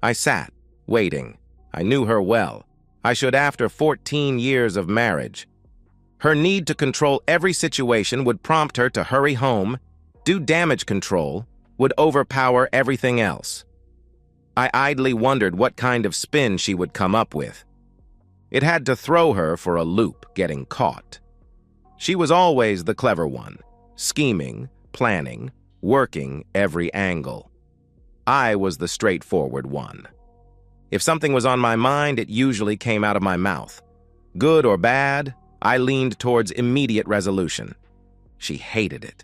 I sat, waiting. I knew her well. I should after 14 years of marriage. Her need to control every situation would prompt her to hurry home, do damage control, would overpower everything else. I idly wondered what kind of spin she would come up with. It had to throw her for a loop, getting caught. She was always the clever one, scheming, planning, working every angle. I was the straightforward one. If something was on my mind, it usually came out of my mouth. Good or bad, I leaned towards immediate resolution. She hated it.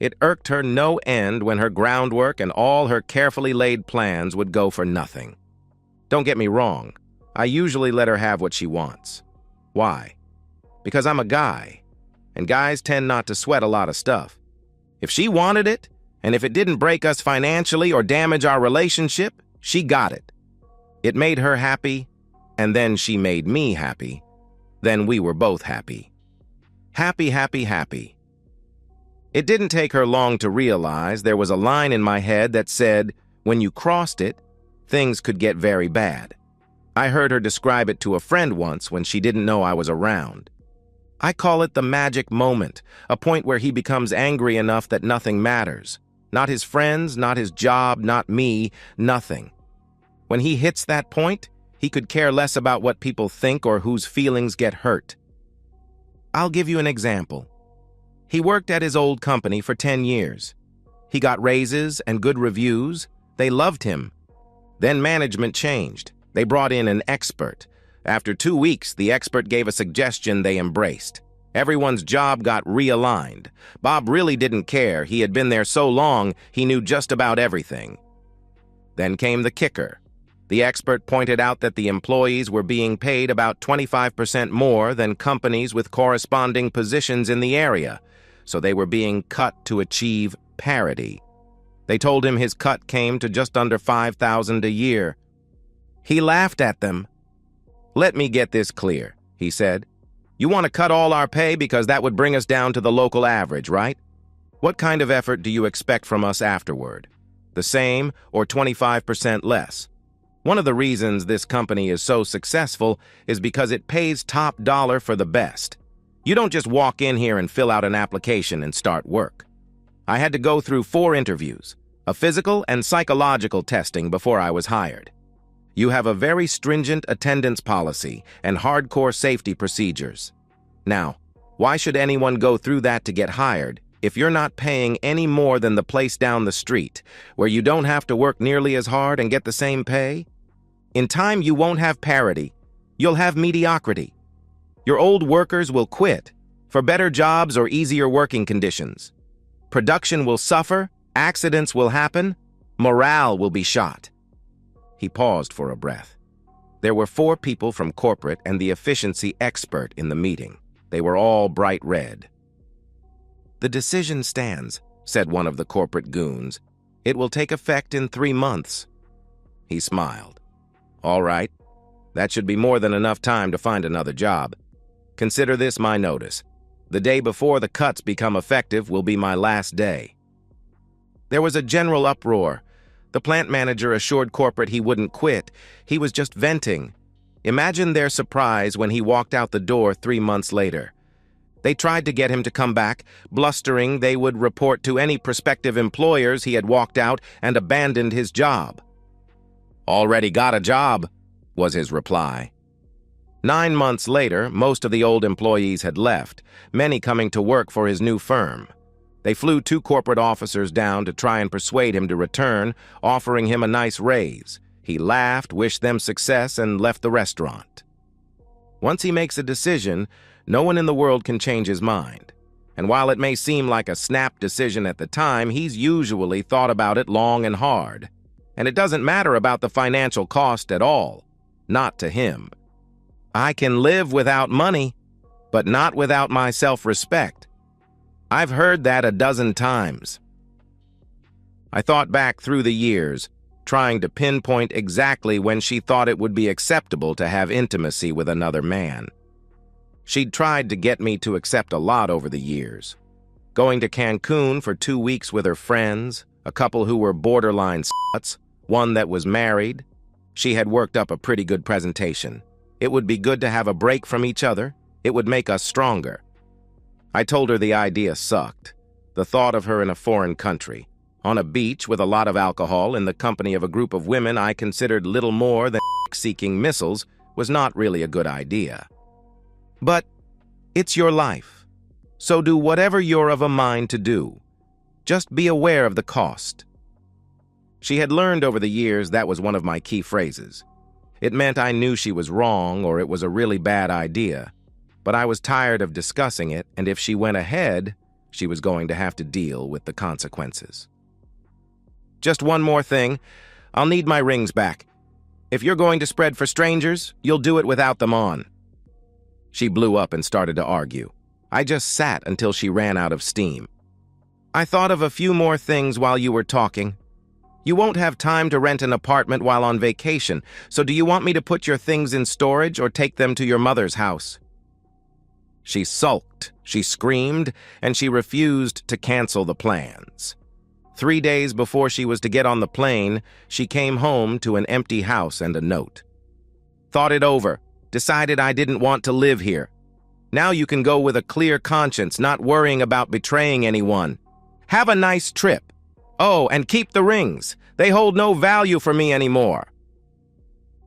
It irked her no end when her groundwork and all her carefully laid plans would go for nothing. Don't get me wrong, I usually let her have what she wants. Why? Because I'm a guy, and guys tend not to sweat a lot of stuff. If she wanted it, and if it didn't break us financially or damage our relationship, she got it. It made her happy, and then she made me happy. Then we were both happy. Happy, happy, happy. It didn't take her long to realize there was a line in my head that said, when you crossed it, things could get very bad. I heard her describe it to a friend once when she didn't know I was around. I call it the magic moment, a point where he becomes angry enough that nothing matters. Not his friends, not his job, not me, nothing. When he hits that point, he could care less about what people think or whose feelings get hurt. I'll give you an example. He worked at his old company for 10 years. He got raises and good reviews. They loved him. Then management changed. They brought in an expert. After 2 weeks, the expert gave a suggestion they embraced. Everyone's job got realigned. Bob really didn't care. He had been there so long, he knew just about everything. Then came the kicker. The expert pointed out that the employees were being paid about 25% more than companies with corresponding positions in the area, so they were being cut to achieve parity. They told him his cut came to just under $5,000 a year. He laughed at them. "Let me get this clear," he said. "You want to cut all our pay because that would bring us down to the local average, right? What kind of effort do you expect from us afterward? The same or 25% less? One of the reasons this company is so successful is because it pays top dollar for the best. You don't just walk in here and fill out an application and start work. I had to go through 4 interviews, a physical and psychological testing before I was hired. You have a very stringent attendance policy and hardcore safety procedures. Now, why should anyone go through that to get hired if you're not paying any more than the place down the street, where you don't have to work nearly as hard and get the same pay? In time, you won't have parity. You'll have mediocrity. Your old workers will quit for better jobs or easier working conditions. Production will suffer, accidents will happen, morale will be shot." He paused for a breath. There were 4 people from corporate and the efficiency expert in the meeting. They were all bright red. "The decision stands," said one of the corporate goons. "It will take effect in 3 months." He smiled. "All right. That should be more than enough time to find another job. Consider this my notice. The day before the cuts become effective will be my last day." There was a general uproar. The plant manager assured corporate he wouldn't quit. He was just venting. Imagine their surprise when he walked out the door 3 months later. They tried to get him to come back, blustering they would report to any prospective employers he had walked out and abandoned his job. "Already got a job," was his reply. 9 months later, most of the old employees had left, many coming to work for his new firm. They flew 2 corporate officers down to try and persuade him to return, offering him a nice raise. He laughed, wished them success, and left the restaurant. Once he makes a decision, no one in the world can change his mind. And while it may seem like a snap decision at the time, he's usually thought about it long and hard. And it doesn't matter about the financial cost at all. Not to him. I can live without money, but not without my self-respect. I've heard that a dozen times. I thought back through the years, trying to pinpoint exactly when she thought it would be acceptable to have intimacy with another man. She'd tried to get me to accept a lot over the years. Going to Cancun for 2 weeks with her friends, a couple who were borderline sluts, one that was married. She had worked up a pretty good presentation. It would be good to have a break from each other. It would make us stronger. I told her the idea sucked. The thought of her in a foreign country, on a beach with a lot of alcohol in the company of a group of women I considered little more than seeking missiles, was not really a good idea. But it's your life, so do whatever you're of a mind to do. Just be aware of the cost. She had learned over the years that was one of my key phrases. It meant I knew she was wrong or it was a really bad idea, but I was tired of discussing it, and if she went ahead, she was going to have to deal with the consequences. Just one more thing. I'll need my rings back. If you're going to spread for strangers, you'll do it without them on. She blew up and started to argue. I just sat until she ran out of steam. I thought of a few more things while you were talking. You won't have time to rent an apartment while on vacation, so do you want me to put your things in storage or take them to your mother's house? She sulked, she screamed, and she refused to cancel the plans. 3 days before she was to get on the plane, she came home to an empty house and a note. Thought it over, decided I didn't want to live here. Now you can go with a clear conscience, not worrying about betraying anyone. Have a nice trip. Oh, and keep the rings. They hold no value for me anymore.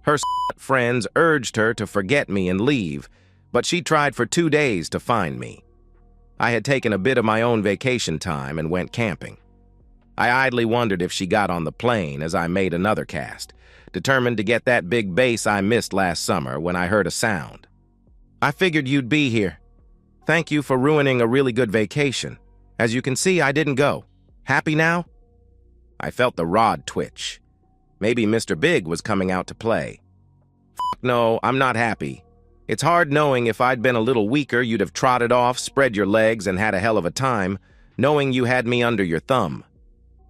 Her friends urged her to forget me and leave, but she tried for 2 days to find me. I had taken a bit of my own vacation time and went camping. I idly wondered if she got on the plane as I made another cast, determined to get that big bass I missed last summer when I heard a sound. I figured you'd be here. Thank you for ruining a really good vacation. As you can see, I didn't go. Happy now? I felt the rod twitch. Maybe Mr. Big was coming out to play. No, I'm not happy. It's hard knowing if I'd been a little weaker, you'd have trotted off, spread your legs, and had a hell of a time, knowing you had me under your thumb.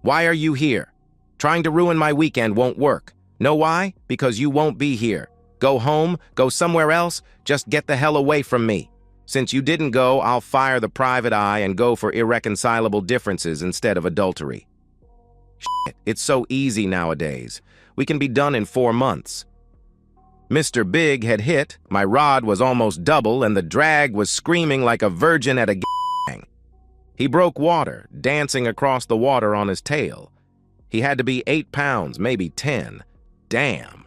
Why are you here? Trying to ruin my weekend won't work. Know why? Because you won't be here. Go home, go somewhere else, just get the hell away from me. Since you didn't go, I'll fire the private eye and go for irreconcilable differences instead of adultery. Shit, it's so easy nowadays. We can be done in 4 months. Mr. Big had hit, my rod was almost double, and the drag was screaming like a virgin at a gang. He broke water, dancing across the water on his tail. He had to be 8 pounds, maybe 10. Damn.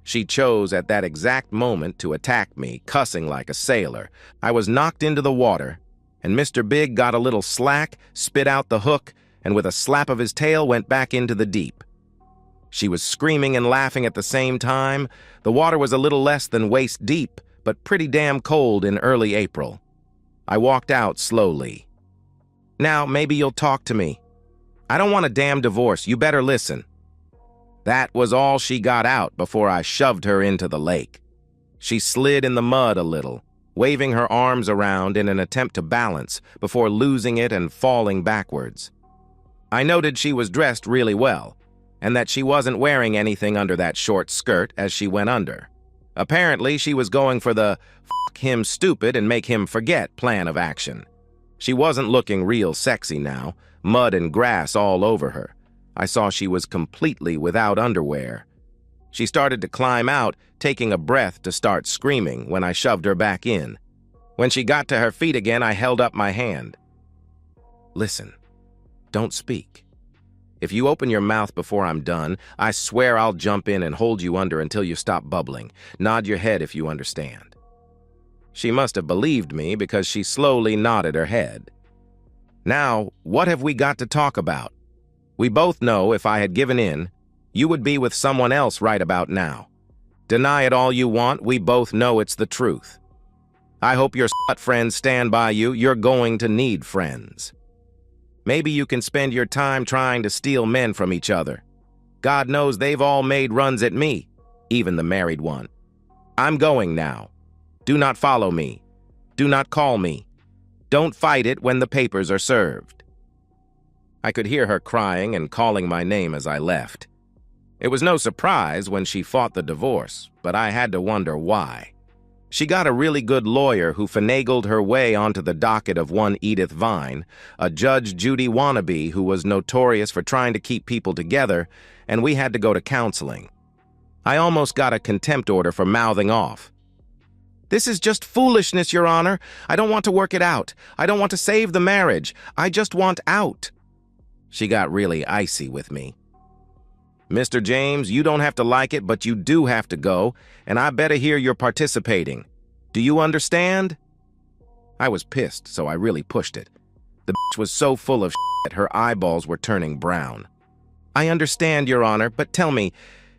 She chose at that exact moment to attack me, cussing like a sailor. I was knocked into the water, and Mr. Big got a little slack, spit out the hook, and with a slap of his tail went back into the deep. She was screaming and laughing at the same time. The water was a little less than waist deep, but pretty damn cold in early April. I walked out slowly. Now, maybe you'll talk to me. I don't want a damn divorce. You better listen. That was all she got out before I shoved her into the lake. She slid in the mud a little, waving her arms around in an attempt to balance before losing it and falling backwards. I noted she was dressed really well, and that she wasn't wearing anything under that short skirt as she went under. Apparently, she was going for the "fuck him stupid and make him forget" plan of action. She wasn't looking real sexy now, mud and grass all over her. I saw she was completely without underwear. She started to climb out, taking a breath to start screaming when I shoved her back in. When she got to her feet again, I held up my hand. Listen, don't speak. If you open your mouth before I'm done, I swear I'll jump in and hold you under until you stop bubbling. Nod your head if you understand. She must have believed me because she slowly nodded her head. Now, what have we got to talk about? We both know if I had given in, you would be with someone else right about now. Deny it all you want, we both know it's the truth. I hope your slut friends stand by you. You're going to need friends. Maybe you can spend your time trying to steal men from each other. God knows they've all made runs at me, even the married one. I'm going now. Do not follow me. Do not call me. Don't fight it when the papers are served. I could hear her crying and calling my name as I left. It was no surprise when she fought the divorce, but I had to wonder why. She got a really good lawyer who finagled her way onto the docket of one Edith Vine, a Judge Judy wannabe who was notorious for trying to keep people together, and we had to go to counseling. I almost got a contempt order for mouthing off. This is just foolishness, Your Honor. I don't want to work it out. I don't want to save the marriage. I just want out. She got really icy with me. Mr. James, you don't have to like it, but you do have to go, and I better hear you're participating. Do you understand? I was pissed, so I really pushed it. The bitch was so full of shit, her eyeballs were turning brown. I understand, Your Honor, but tell me,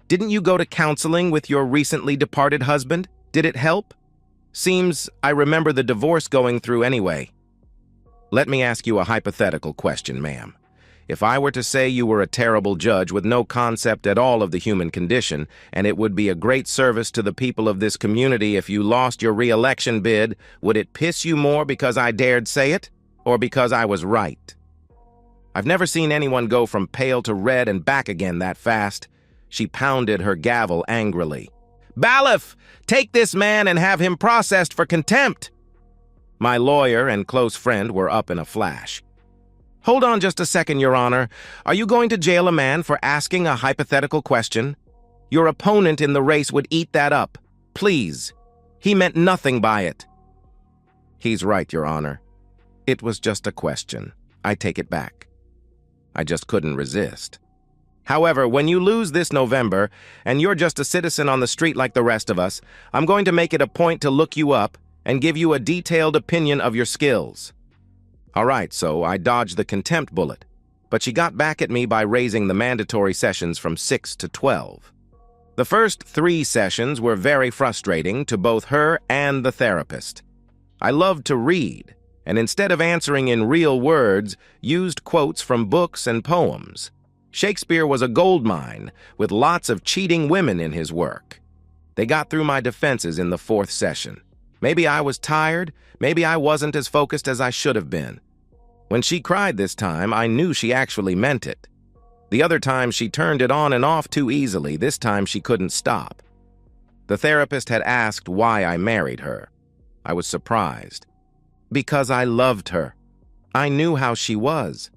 didn't you go to counseling with your recently departed husband? Did it help? Seems I remember the divorce going through anyway. Let me ask you a hypothetical question, ma'am. If I were to say you were a terrible judge with no concept at all of the human condition, and it would be a great service to the people of this community if you lost your re-election bid, would it piss you more because I dared say it, or because I was right? I've never seen anyone go from pale to red and back again that fast. She pounded her gavel angrily. Bailiff, take this man and have him processed for contempt. My lawyer and close friend were up in a flash. Hold on just a second, Your Honor. Are you going to jail a man for asking a hypothetical question? Your opponent in the race would eat that up. Please. He meant nothing by it. He's right, Your Honor. It was just a question. I take it back. I just couldn't resist. However, when you lose this November, and you're just a citizen on the street like the rest of us, I'm going to make it a point to look you up and give you a detailed opinion of your skills. All right, so I dodged the contempt bullet, but she got back at me by raising the mandatory sessions from 6 to 12. The first 3 sessions were very frustrating to both her and the therapist. I loved to read, and instead of answering in real words, used quotes from books and poems. Shakespeare was a goldmine, with lots of cheating women in his work. They got through my defenses in the 4th session. Maybe I was tired, maybe I wasn't as focused as I should have been. When she cried this time, I knew she actually meant it. The other time she turned it on and off too easily, this time she couldn't stop. The therapist had asked why I married her. I was surprised. Because I loved her. I knew how she was.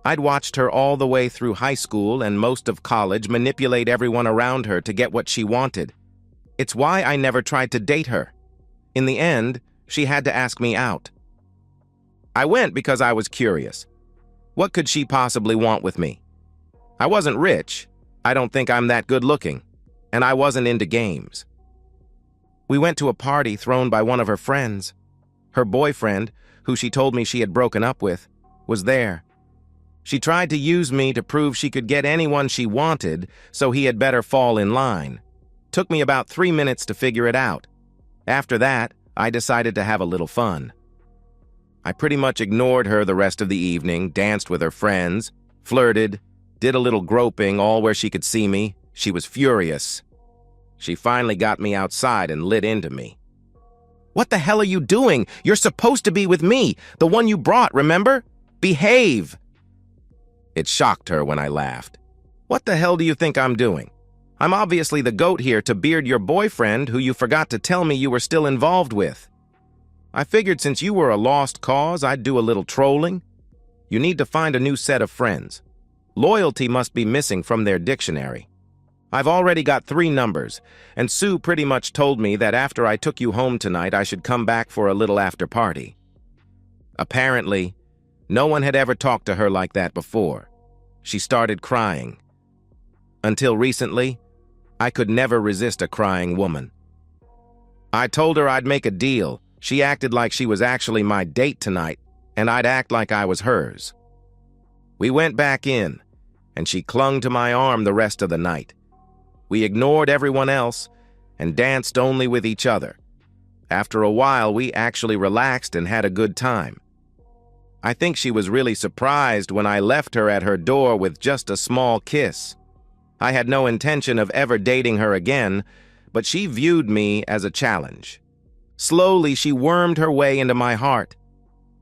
I'd watched her all the way through high school and most of college manipulate everyone around her to get what she wanted. It's why I never tried to date her. In the end, she had to ask me out. I went because I was curious. What could she possibly want with me? I wasn't rich. I don't think I'm that good looking. And I wasn't into games. We went to a party thrown by one of her friends. Her boyfriend, who she told me she had broken up with, was there. She tried to use me to prove she could get anyone she wanted, so he had better fall in line. Took me about 3 minutes to figure it out. After that, I decided to have a little fun. I pretty much ignored her the rest of the evening, danced with her friends, flirted, did a little groping all where she could see me. She was furious. She finally got me outside and lit into me. What the hell are you doing? You're supposed to be with me, the one you brought, remember? Behave! It shocked her when I laughed. What the hell do you think I'm doing? I'm obviously the goat here to beard your boyfriend who you forgot to tell me you were still involved with. I figured since you were a lost cause, I'd do a little trolling. You need to find a new set of friends. Loyalty must be missing from their dictionary. I've already got 3 numbers, and Sue pretty much told me that after I took you home tonight, I should come back for a little after party. Apparently, no one had ever talked to her like that before. She started crying. Until recently, I could never resist a crying woman. I told her I'd make a deal. She acted like she was actually my date tonight, and I'd act like I was hers. We went back in, and she clung to my arm the rest of the night. We ignored everyone else and danced only with each other. After a while, we actually relaxed and had a good time. I think she was really surprised when I left her at her door with just a small kiss. I had no intention of ever dating her again, but she viewed me as a challenge. Slowly, she wormed her way into my heart.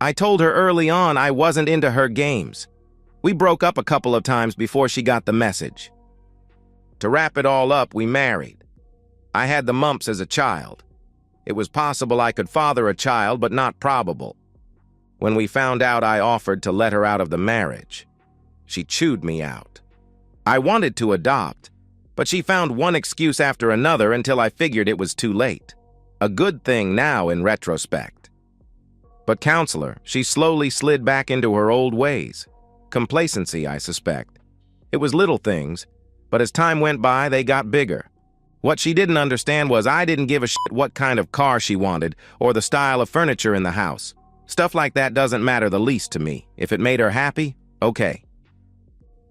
I told her early on I wasn't into her games. We broke up a couple of times before she got the message. To wrap it all up, we married. I had the mumps as a child. It was possible I could father a child, but not probable. When we found out, I offered to let her out of the marriage. She chewed me out. I wanted to adopt, But she found one excuse after another until I figured it was too late. A good thing now in retrospect. But counselor, she slowly slid back into her old ways. Complacency, I suspect. It was little things, but as time went by, they got bigger. What she didn't understand was I didn't give a shit what kind of car she wanted or the style of furniture in the house. Stuff like that doesn't matter the least to me. If it made her happy, okay.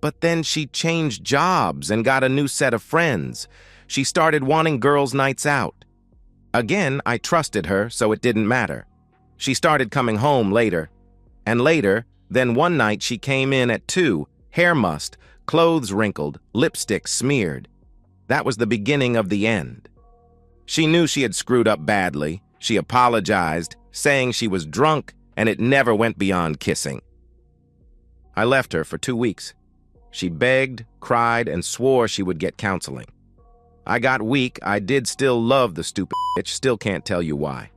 But then she changed jobs and got a new set of friends. She started wanting girls' nights out. Again, I trusted her, so it didn't matter. She started coming home later. And later, then one night she came in at 2, hair mussed, clothes wrinkled, lipstick smeared. That was the beginning of the end. She knew she had screwed up badly. She apologized, saying she was drunk, and it never went beyond kissing. I left her for 2 weeks. She begged, cried, and swore she would get counseling. I got weak. I did still love the stupid bitch, still can't tell you why.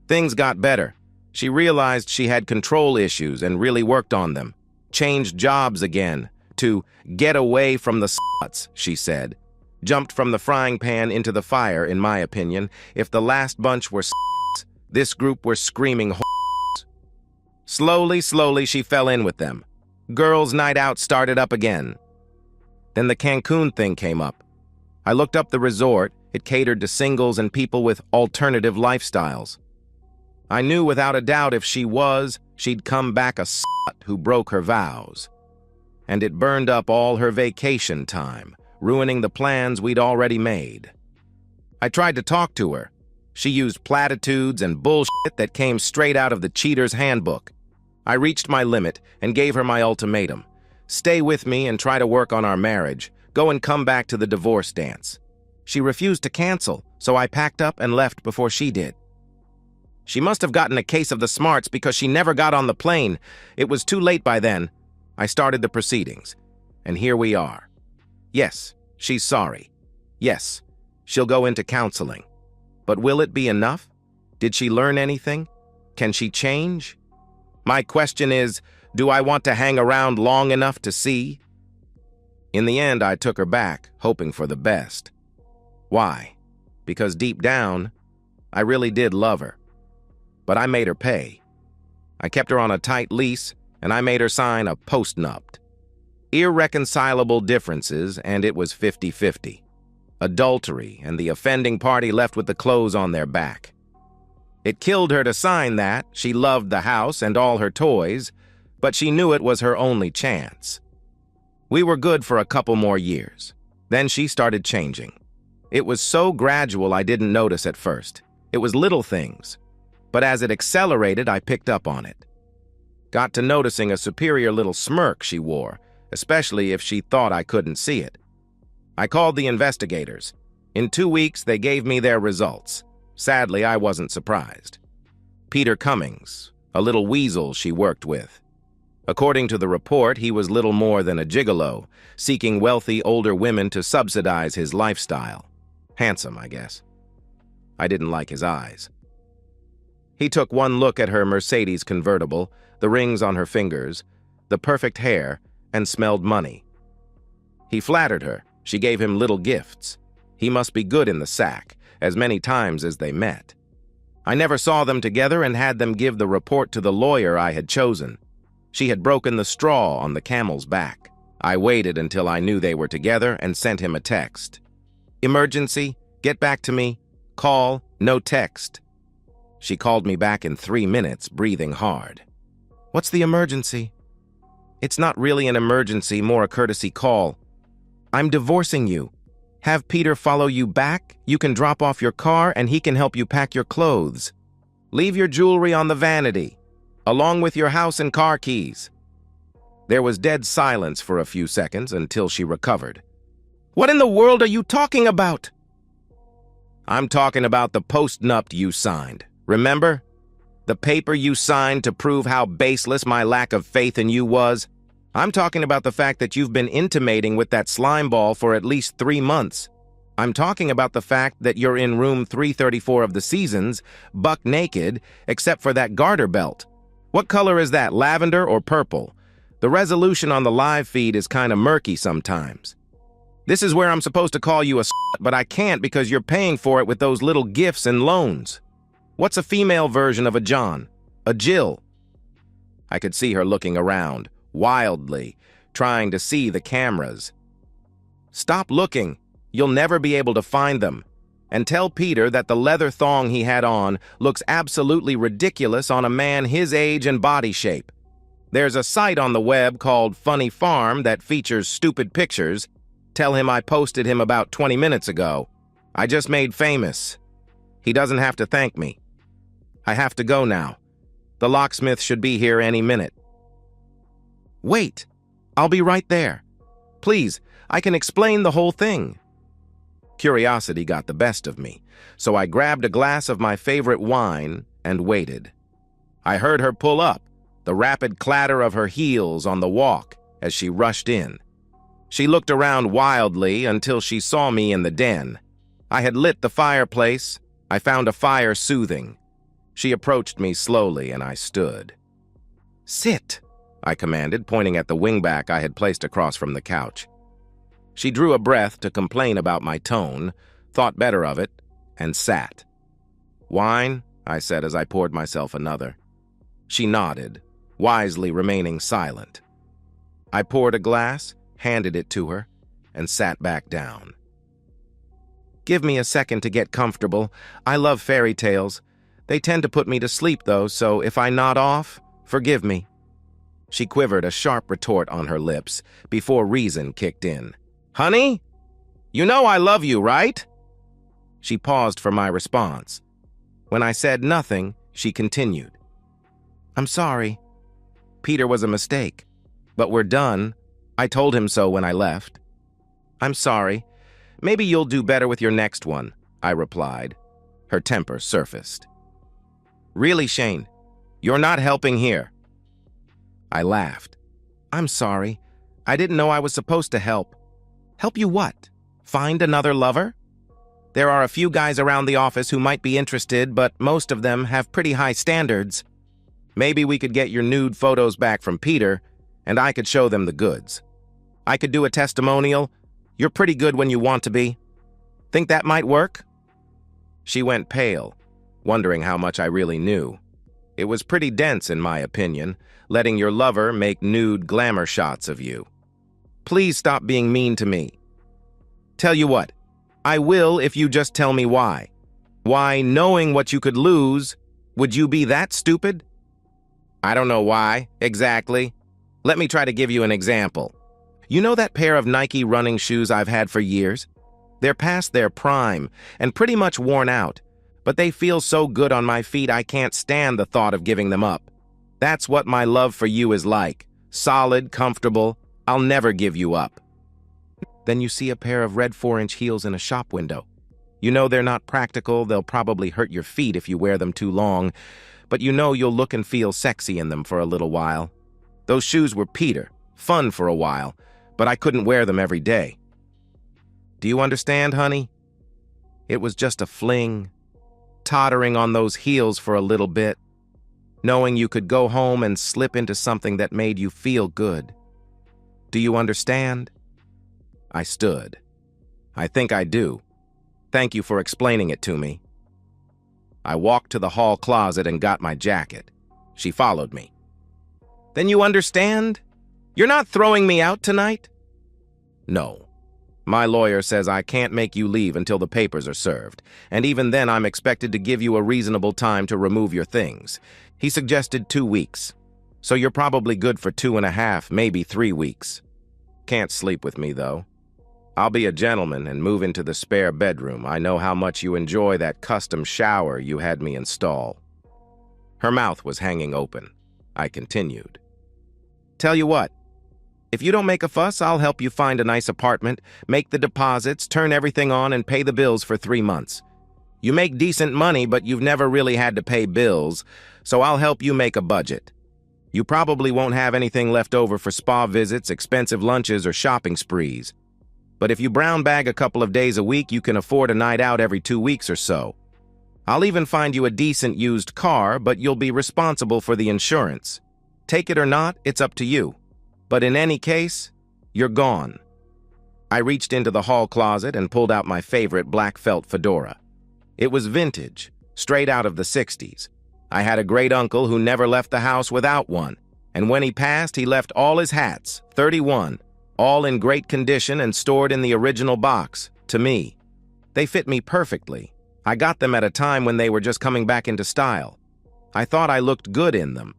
Things got better. She realized she had control issues and really worked on them. Changed jobs again. To get away from the sluts, she said. Jumped from the frying pan into the fire, in my opinion. If the last bunch were sluts, this group were screaming whores. Slowly, she fell in with them. Girls' night out started up again. Then the Cancun thing came up. I looked up the resort. It catered to singles and people with alternative lifestyles. I knew without a doubt if she'd come back a slut who broke her vows. And it burned up all her vacation time, ruining the plans we'd already made. I tried to talk to her. She used platitudes and bullshit that came straight out of the cheater's handbook. I reached my limit and gave her my ultimatum. Stay with me and try to work on our marriage. Go and come back to the divorce dance. She refused to cancel, so I packed up and left before she did. She must have gotten a case of the smarts because she never got on the plane. It was too late by then. I started the proceedings, and here we are. Yes, she's sorry. Yes, she'll go into counseling. But will it be enough? Did she learn anything? Can she change? My question is, do I want to hang around long enough to see? In the end, I took her back, hoping for the best. Why? Because deep down, I really did love her. But I made her pay. I kept her on a tight lease, and I made her sign a postnupt. Irreconcilable differences, and it was 50-50. Adultery, and the offending party left with the clothes on their back. It killed her to sign that. She loved the house and all her toys, but she knew it was her only chance. We were good for a couple more years. Then she started changing. It was so gradual I didn't notice at first. It was little things. But as it accelerated, I picked up on it. Got to noticing a superior little smirk she wore, especially if she thought I couldn't see it. I called the investigators. In 2 weeks, they gave me their results. Sadly, I wasn't surprised. Peter Cummings, a little weasel she worked with. According to the report, he was little more than a gigolo, seeking wealthy older women to subsidize his lifestyle. Handsome, I guess. I didn't like his eyes. He took one look at her Mercedes convertible, the rings on her fingers, the perfect hair, and smelled money. He flattered her. She gave him little gifts. He must be good in the sack, as many times as they met. I never saw them together and had them give the report to the lawyer I had chosen. She had broken the straw on the camel's back. I waited until I knew they were together and sent him a text. Emergency, get back to me, call, no text. She called me back in 3 minutes, breathing hard. What's the emergency? It's not really an emergency, more a courtesy call. I'm divorcing you. Have Peter follow you back. You can drop off your car and he can help you pack your clothes. Leave your jewelry on the vanity, along with your house and car keys. There was dead silence for a few seconds until she recovered. What in the world are you talking about? I'm talking about the postnupt you signed. Remember? The paper you signed to prove how baseless my lack of faith in you was? I'm talking about the fact that you've been intimating with that slimeball for at least 3 months. I'm talking about the fact that you're in room 334 of the Seasons, buck naked, except for that garter belt. What color is that, lavender or purple? The resolution on the live feed is kind of murky sometimes. This is where I'm supposed to call you a but I can't because you're paying for it with those little gifts and loans. What's a female version of a John? A Jill? I could see her looking around, wildly, trying to see the cameras. Stop looking. You'll never be able to find them. And tell Peter that the leather thong he had on looks absolutely ridiculous on a man his age and body shape. There's a site on the web called Funny Farm that features stupid pictures. Tell him I posted him about 20 minutes ago. I just made famous. He doesn't have to thank me. I have to go now. The locksmith should be here any minute. Wait, I'll be right there. Please, I can explain the whole thing. Curiosity got the best of me, so I grabbed a glass of my favorite wine and waited. I heard her pull up, the rapid clatter of her heels on the walk as she rushed in. She looked around wildly until she saw me in the den. I had lit the fireplace. I found a fire soothing. She approached me slowly, and I stood. "Sit," I commanded, pointing at the wingback I had placed across from the couch. She drew a breath to complain about my tone, thought better of it, and sat. "Wine?" I said as I poured myself another. She nodded, wisely remaining silent. I poured a glass, handed it to her, and sat back down. "Give me a second to get comfortable. I love fairy tales. They tend to put me to sleep, though, so if I nod off, forgive me." She quivered a sharp retort on her lips before reason kicked in. "Honey, you know I love you, right?" She paused for my response. When I said nothing, she continued. "I'm sorry. Peter was a mistake, but we're done. I told him so when I left." "I'm sorry. Maybe you'll do better with your next one," I replied. Her temper surfaced. "Really, Shane, you're not helping here." I laughed. "I'm sorry. I didn't know I was supposed to help." "Help you what? Find another lover?" "There are a few guys around the office who might be interested, but most of them have pretty high standards. Maybe we could get your nude photos back from Peter, and I could show them the goods. I could do a testimonial. You're pretty good when you want to be. Think that might work?" She went pale, wondering how much I really knew. It was pretty dense, in my opinion, letting your lover make nude glamour shots of you. "Please stop being mean to me." "Tell you what, I will if you just tell me why. Why, knowing what you could lose, would you be that stupid?" "I don't know why, exactly. Let me try to give you an example. You know that pair of Nike running shoes I've had for years? They're past their prime and pretty much worn out, but they feel so good on my feet I can't stand the thought of giving them up. That's what my love for you is like. Solid, comfortable. I'll never give you up." Then you see a pair of red 4-inch heels in a shop window. You know they're not practical, they'll probably hurt your feet if you wear them too long, but you know you'll look and feel sexy in them for a little while. Those shoes were Peter, fun for a while, but I couldn't wear them every day. Do you understand, honey? It was just a fling, tottering on those heels for a little bit, knowing you could go home and slip into something that made you feel good. Do you understand? I stood. I think I do. Thank you for explaining it to me. I walked to the hall closet and got my jacket. She followed me. Then you understand? You're not throwing me out tonight? No. My lawyer says I can't make you leave until the papers are served, and even then I'm expected to give you a reasonable time to remove your things. He suggested 2 weeks, so you're probably good for 2.5, maybe 3 weeks. Can't sleep with me, though. I'll be a gentleman and move into the spare bedroom. I know how much you enjoy that custom shower you had me install. Her mouth was hanging open. I continued. Tell you what, if you don't make a fuss, I'll help you find a nice apartment, make the deposits, turn everything on, and pay the bills for 3 months. You make decent money, but you've never really had to pay bills, so I'll help you make a budget. You probably won't have anything left over for spa visits, expensive lunches, or shopping sprees. But if you brown bag a couple of days a week, you can afford a night out every 2 weeks or so. I'll even find you a decent used car, but you'll be responsible for the insurance. Take it or not, it's up to you. But in any case, you're gone. I reached into the hall closet and pulled out my favorite black felt fedora. It was vintage, straight out of the 60s. I had a great uncle who never left the house without one, and when he passed, he left all his hats, 31, all in great condition and stored in the original box, to me. They fit me perfectly. I got them at a time when they were just coming back into style. I thought I looked good in them.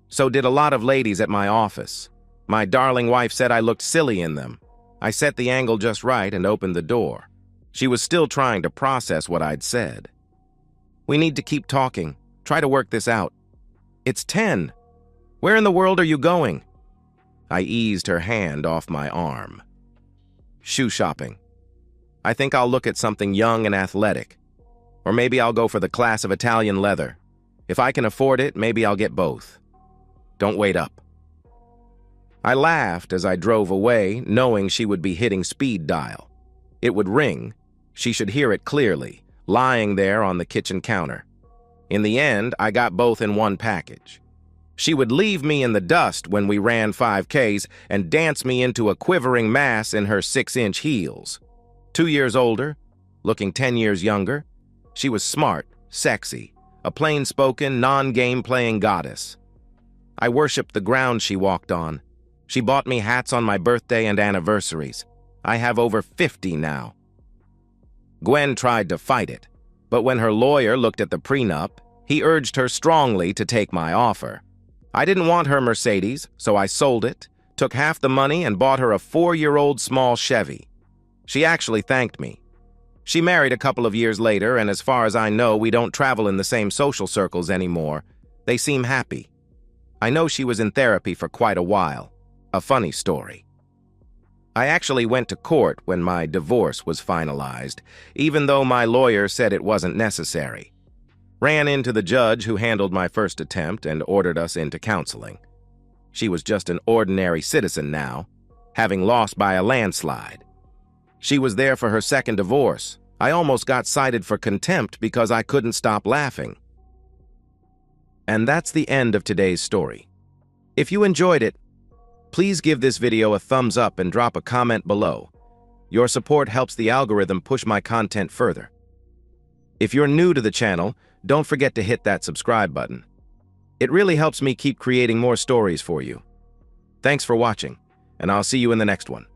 So did a lot of ladies at my office. My darling wife said I looked silly in them. I set the angle just right and opened the door. She was still trying to process what I'd said. "We need to keep talking. Try to work this out." "It's 10. Where in the world are you going?" I eased her hand off my arm. "Shoe shopping. I think I'll look at something young and athletic. Or maybe I'll go for the class of Italian leather. If I can afford it, maybe I'll get both. Don't wait up." I laughed as I drove away, knowing she would be hitting speed dial. It would ring. She should hear it clearly, lying there on the kitchen counter. In the end, I got both in one package. She would leave me in the dust when we ran 5Ks and dance me into a quivering mass in her 6-inch heels. 2 years older, looking 10 years younger, she was smart, sexy, a plain-spoken, non-game-playing goddess. I worshipped the ground she walked on. She bought me hats on my birthday and anniversaries. I have over 50 now. Gwen tried to fight it, but when her lawyer looked at the prenup, he urged her strongly to take my offer. I didn't want her Mercedes, so I sold it, took half the money, and bought her a 4-year-old small Chevy. She actually thanked me. She married a couple of years later, and as far as I know, we don't travel in the same social circles anymore. They seem happy. I know she was in therapy for quite a while. A funny story. I actually went to court when my divorce was finalized, even though my lawyer said it wasn't necessary. Ran into the judge who handled my first attempt and ordered us into counseling. She was just an ordinary citizen now, having lost by a landslide. She was there for her second divorce. I almost got cited for contempt because I couldn't stop laughing. And that's the end of today's story. If you enjoyed it, please give this video a thumbs up and drop a comment below. Your support helps the algorithm push my content further. If you're new to the channel, don't forget to hit that subscribe button. It really helps me keep creating more stories for you. Thanks for watching, and I'll see you in the next one.